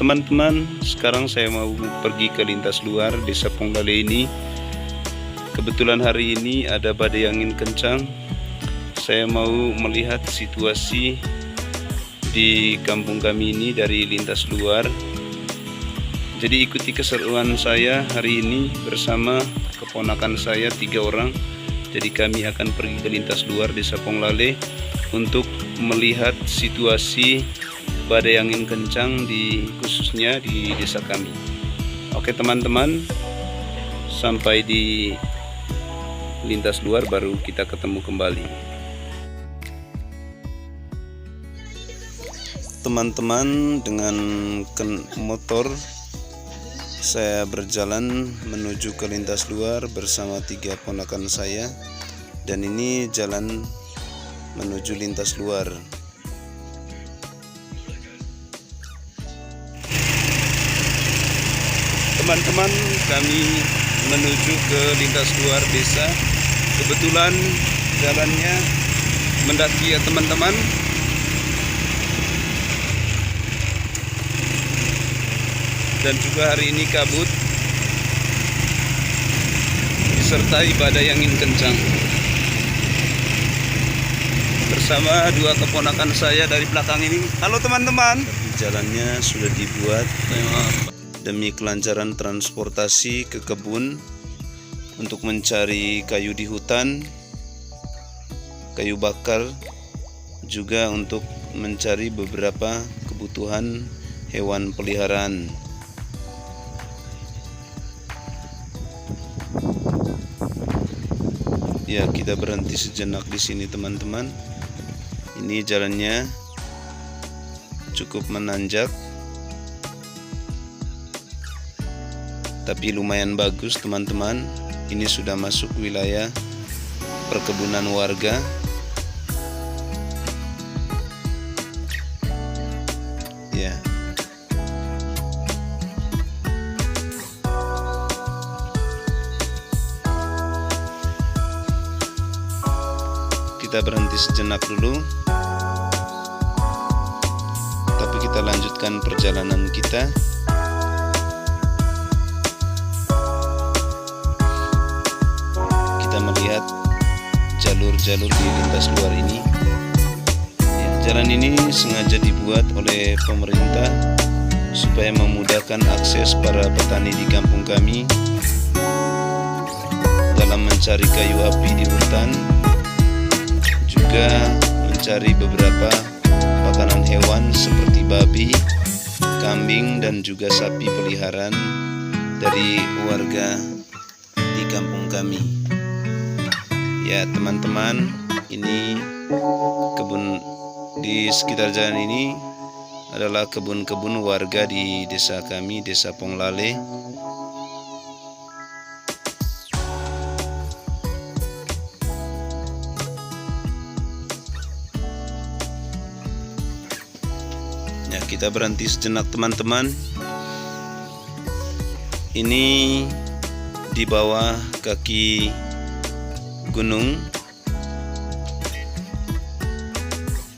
Teman-teman, sekarang saya mau pergi ke lintas luar Desa Ponglale ini. Kebetulan hari ini ada badai angin kencang. Saya mau melihat situasi di kampung kami ini dari lintas luar. Jadi ikuti keseruan saya hari ini bersama keponakan saya 3 orang. Jadi kami akan pergi ke lintas luar Desa Ponglale untuk melihat situasi badai angin kencang khususnya di desa kami. Oke teman-teman, sampai di lintas luar baru kita ketemu kembali. Teman-teman, dengan motor saya berjalan menuju ke lintas luar bersama 3 ponakan saya, dan ini jalan menuju lintas luar. Teman-teman, kami menuju ke lintas luar desa. Kebetulan jalannya mendaki ya teman-teman. Dan juga hari ini kabut disertai badai angin kencang. Bersama 2 keponakan saya dari belakang ini. Halo teman-teman. Jalannya sudah dibuat demi kelancaran transportasi ke kebun untuk mencari kayu di hutan, kayu bakar, juga untuk mencari beberapa kebutuhan hewan peliharaan. Ya, kita berhenti sejenak di sini teman-teman. Ini jalannya cukup menanjak, tapi lumayan bagus teman-teman. Ini sudah masuk wilayah perkebunan warga. Ya. Kita berhenti sejenak dulu, tapi kita lanjutkan perjalanan kita. Kita melihat jalur-jalur di lintas luar ini. Ya, jalan ini sengaja dibuat oleh pemerintah supaya memudahkan akses para petani di kampung kami dalam mencari kayu api di hutan, juga mencari beberapa makanan hewan seperti babi, kambing, dan juga sapi peliharaan dari warga di kampung kami. Ya teman-teman, ini kebun di sekitar jalan ini adalah kebun-kebun warga di desa kami, Desa Ponglale. Ya, kita berhenti sejenak teman-teman. Ini di bawah kaki gunung.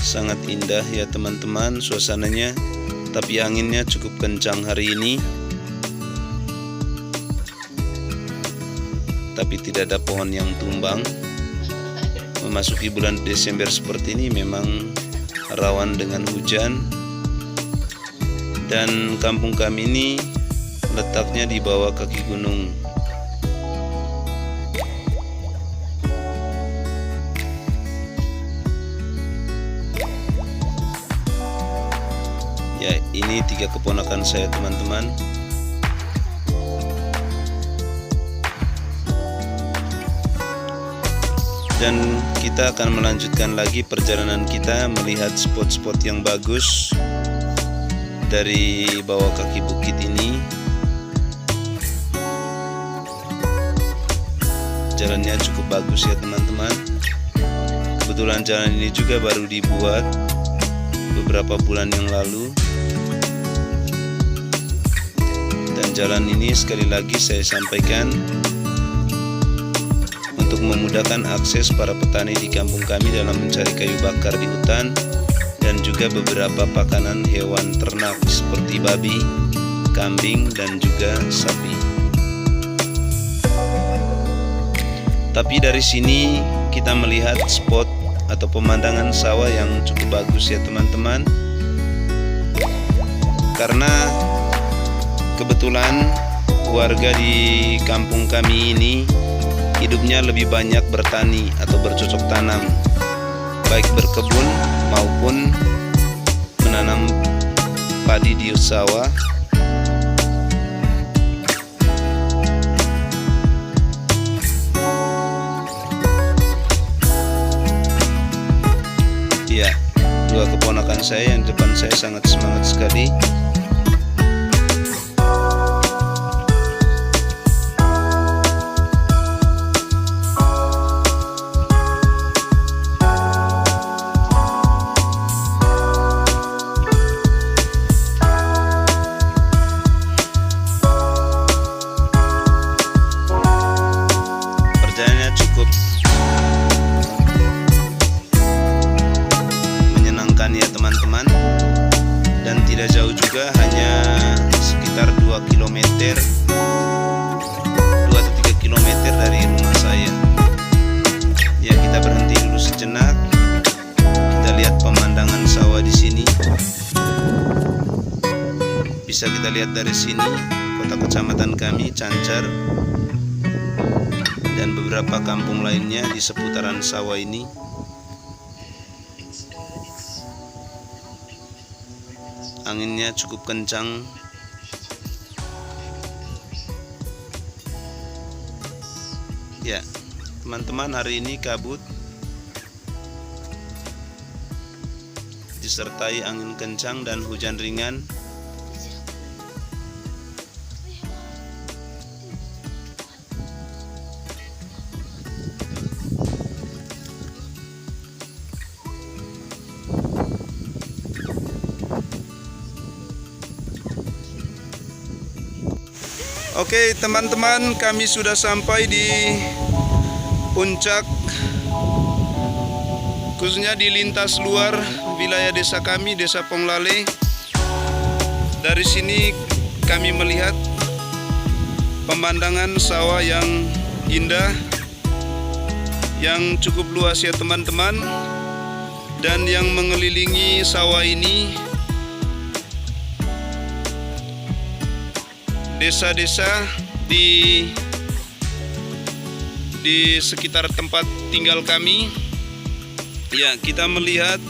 Sangat indah ya teman-teman suasananya, tapi anginnya cukup kencang hari ini. Tapi tidak ada pohon yang tumbang. Memasuki bulan Desember seperti ini memang rawan dengan hujan. Dan kampung kami ini letaknya di bawah kaki gunung. Ya, ini 3 keponakan saya teman-teman. Dan kita akan melanjutkan lagi perjalanan kita melihat spot-spot yang bagus dari bawah kaki bukit ini. Jalannya cukup bagus ya teman-teman. Kebetulan jalan ini juga baru dibuat beberapa bulan yang lalu. Dan jalan ini sekali lagi saya sampaikan untuk memudahkan akses para petani di kampung kami dalam mencari kayu bakar di hutan dan juga beberapa pakanan hewan ternak seperti babi, kambing, dan juga sapi. Tapi dari sini kita melihat spot atau pemandangan sawah yang cukup bagus ya teman-teman. Karena kebetulan warga di kampung kami ini hidupnya lebih banyak bertani atau bercocok tanam, baik berkebun maupun menanam padi di sawah. Ya, dua keponakan saya yang di depan saya sangat semangat sekali. Perjalanannya cukup ya teman-teman, dan tidak jauh juga, hanya sekitar 2 km 2 atau 3 km dari rumah saya. Ya, kita berhenti dulu sejenak, kita lihat pemandangan sawah di sini. Bisa kita lihat dari sini kota kecamatan kami, Cancar, dan beberapa kampung lainnya di seputaran sawah ini. Anginnya cukup kencang. Ya, teman-teman, hari ini kabut disertai angin kencang dan hujan ringan. Oke teman-teman, kami sudah sampai di puncak, khususnya di lintas luar wilayah desa kami, Desa Ponglale. Dari sini kami melihat pemandangan sawah yang indah, yang cukup luas ya teman-teman. Dan yang mengelilingi sawah ini desa-desa di sekitar tempat tinggal kami. Ya, kita melihat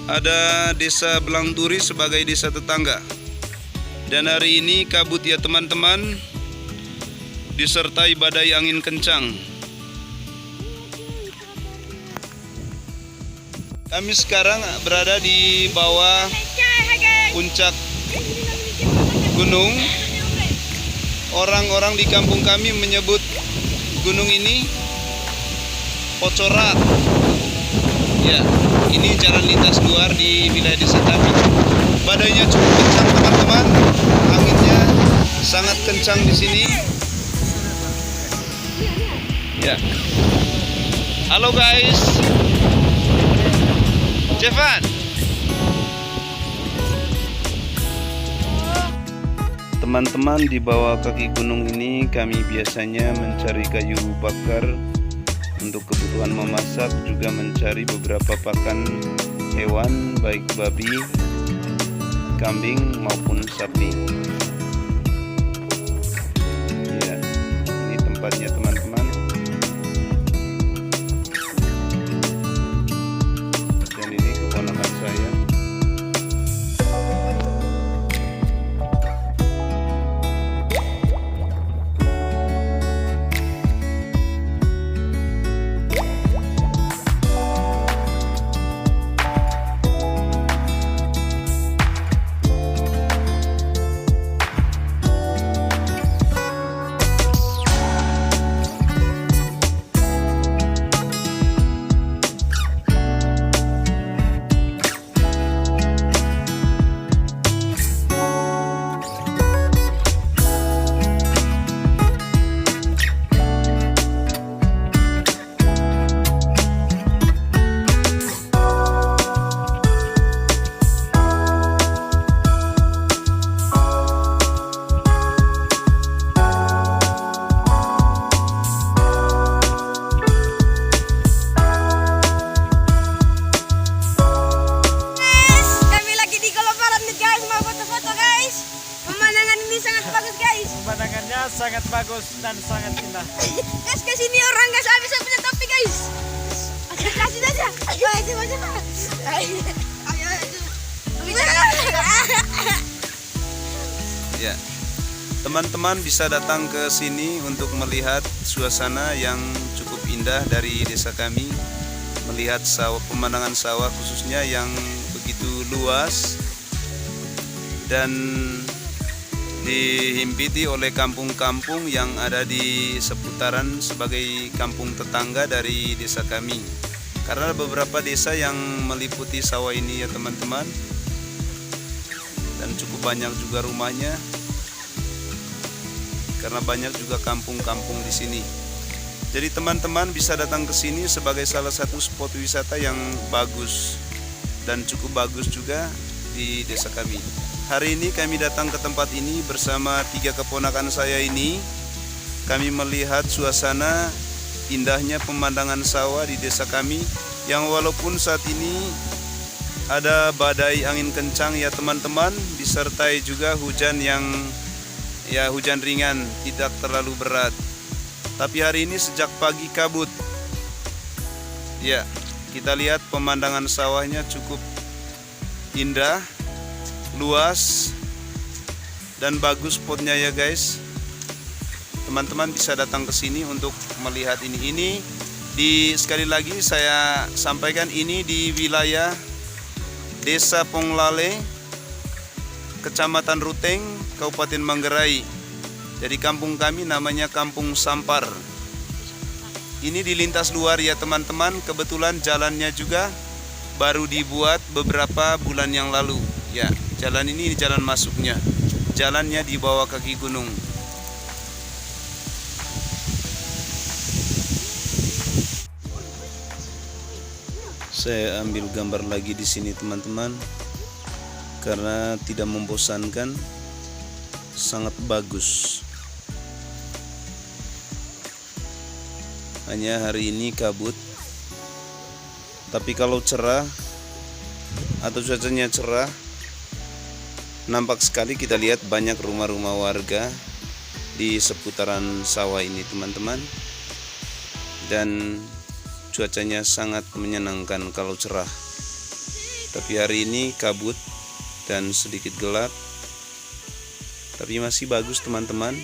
ada desa Belangturi sebagai desa tetangga. Dan hari ini kabut ya teman-teman, disertai badai angin kencang. Kami sekarang berada di bawah puncak gunung. Orang-orang di kampung kami menyebut gunung ini Pocorak. Ya, ini jalan lintas luar di wilayah desa kami. Badainya cukup kencang teman-teman, anginnya sangat kencang di sini. Ya, halo guys, Jevan. Teman-teman, di bawah kaki gunung ini kami biasanya mencari kayu bakar untuk kebutuhan memasak, juga mencari beberapa pakan hewan, baik babi, kambing maupun sapi. Ya, ini tempatnya teman-teman. Dan ini keponakan saya. bagus guys. Pemandangannya sangat bagus dan sangat indah. Guys, ke sini orang nggak bisa punya topi guys. Kasih aja. Ayo aja macam. Ayo. Ya, teman-teman bisa datang ke sini untuk melihat suasana yang cukup indah dari desa kami. Melihat sawah, pemandangan sawah khususnya yang begitu luas dan dihimpiti oleh kampung-kampung yang ada di seputaran sebagai kampung tetangga dari desa kami. Karena beberapa desa yang meliputi sawah ini ya teman-teman, dan cukup banyak juga rumahnya karena banyak juga kampung-kampung di sini. Jadi teman-teman bisa datang ke sini sebagai salah satu spot wisata yang bagus dan cukup bagus juga di desa kami. Hari ini kami datang ke tempat ini bersama 3 keponakan saya ini. Kami melihat suasana indahnya pemandangan sawah di desa kami yang walaupun saat ini ada badai angin kencang ya teman-teman, disertai juga hujan yang hujan ringan, tidak terlalu berat. Tapi hari ini sejak pagi kabut. Ya, kita lihat pemandangan sawahnya cukup indah, luas dan bagus spotnya ya guys. Teman-teman bisa datang ke sini untuk melihat ini. Sekali lagi saya sampaikan ini di wilayah Desa Ponglale, Kecamatan Ruteng, Kabupaten Manggarai. Jadi kampung kami namanya Kampung Sampar. Ini di lintas luar ya teman-teman. Kebetulan jalannya juga baru dibuat beberapa bulan yang lalu. Ya, jalan ini jalan masuknya. Jalannya di bawah kaki gunung. Saya ambil gambar lagi di sini teman-teman, karena tidak membosankan, sangat bagus. Hanya hari ini kabut, tapi kalau cerah atau cuacanya cerah, nampak sekali kita lihat banyak rumah-rumah warga di seputaran sawah ini teman-teman, dan cuacanya sangat menyenangkan kalau cerah. Tapi hari ini kabut dan sedikit gelap, tapi masih bagus teman-teman.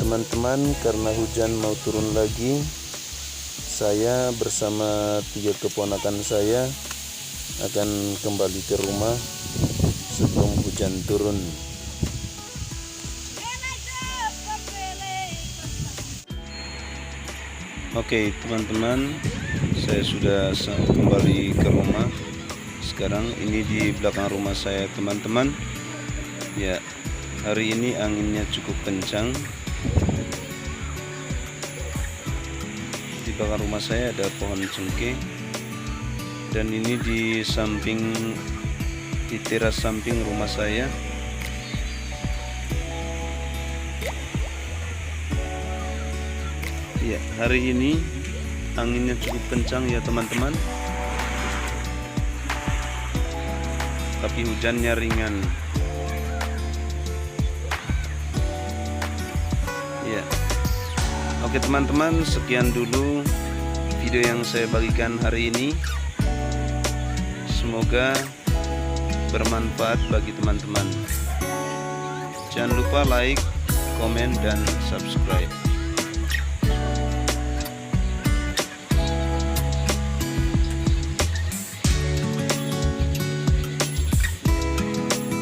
Teman-teman, karena hujan mau turun lagi, saya bersama 3 keponakan saya akan kembali ke rumah sebelum hujan turun. Oke teman-teman, saya sudah kembali ke rumah. Sekarang ini di belakang rumah saya teman-teman. Ya, hari ini anginnya cukup kencang. Di belakang rumah saya ada pohon cengkeh, dan ini di teras samping rumah saya. Ya, hari ini anginnya cukup kencang ya teman-teman, tapi hujannya ringan. Ya, oke teman-teman, sekian dulu video yang saya bagikan hari ini. Semoga bermanfaat bagi teman-teman. Jangan lupa like, komen, dan subscribe.